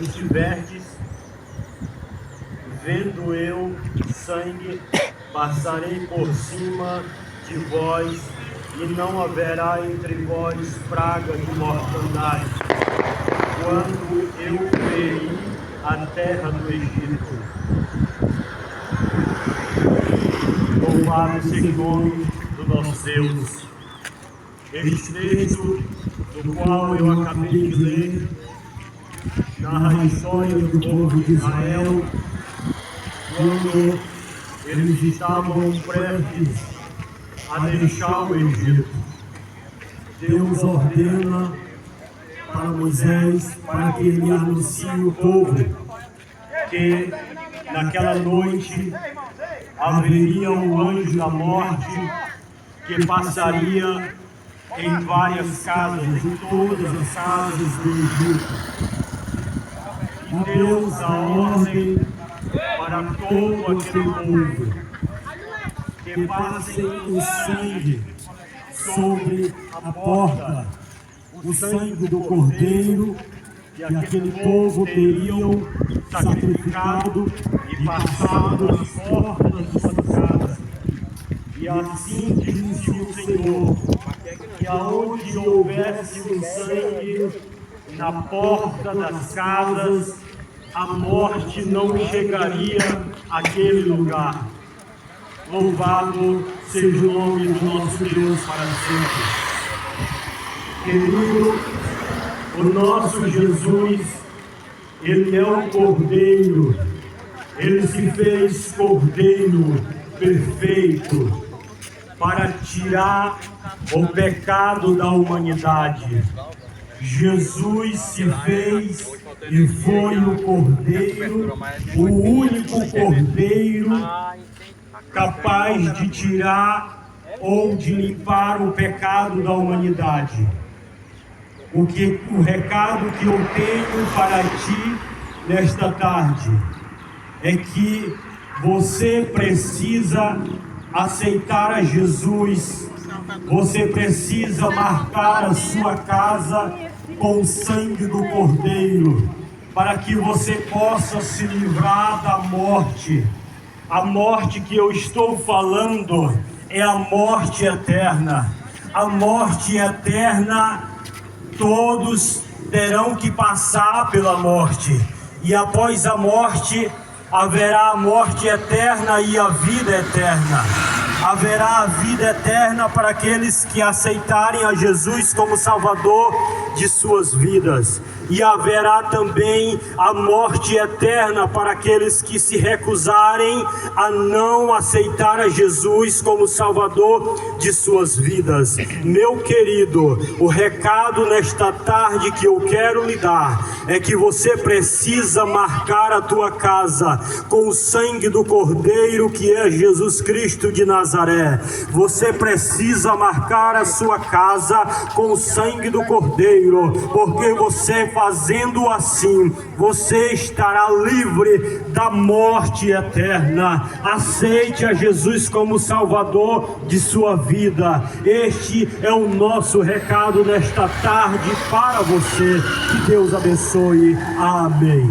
estiverdes vendo eu sangue, passarei por cima de vós, e não haverá entre vós praga de mortandade, quando eu feri a terra do Egito. Louvado seja o nome do nosso Deus. Este texto, do qual eu acabei de ler, narra a história do povo de Israel, quando eles estavam prestes a deixar o Egito. Deus ordena para Moisés, para que ele anuncie o povo que naquela noite haveria um anjo da morte que passaria em várias casas, em todas as casas do Egito. E Deus dá ordem para todo aquele povo que passem o sangue sobre a porta, o sangue do cordeiro que aquele povo teriam sacrificado e passado nas portas de sua casa. E assim disse o Senhor, que aonde houvesse o sangue na porta das casas, a morte não chegaria àquele lugar. Louvado seja o nome do nosso Deus para sempre. Querido, o nosso Jesus, Ele é o Cordeiro, Ele se fez Cordeiro perfeito para tirar o pecado da humanidade. Jesus se fez e foi o Cordeiro, o único Cordeiro capaz de tirar ou de limpar o pecado da humanidade. O recado que eu tenho para ti nesta tarde é que você precisa aceitar a Jesus, você precisa marcar a sua casa com o sangue do Cordeiro, para que você possa se livrar da morte. A morte que eu estou falando é a morte eterna. A morte eterna, todos terão que passar pela morte, e após a morte haverá a morte eterna e a vida eterna. Haverá a vida eterna para aqueles que aceitarem a Jesus como Salvador de suas vidas. E haverá também a morte eterna para aqueles que se recusarem a não aceitar a Jesus como Salvador de suas vidas. Meu querido, o recado nesta tarde que eu quero lhe dar é que você precisa marcar a tua casa com o sangue do Cordeiro, que é Jesus Cristo de Nazaré. Você precisa marcar a sua casa com o sangue do Cordeiro, porque você fazendo assim, você estará livre da morte eterna. Aceite a Jesus como Salvador de sua vida. Este é o nosso recado nesta tarde para você. Que Deus abençoe. Amém.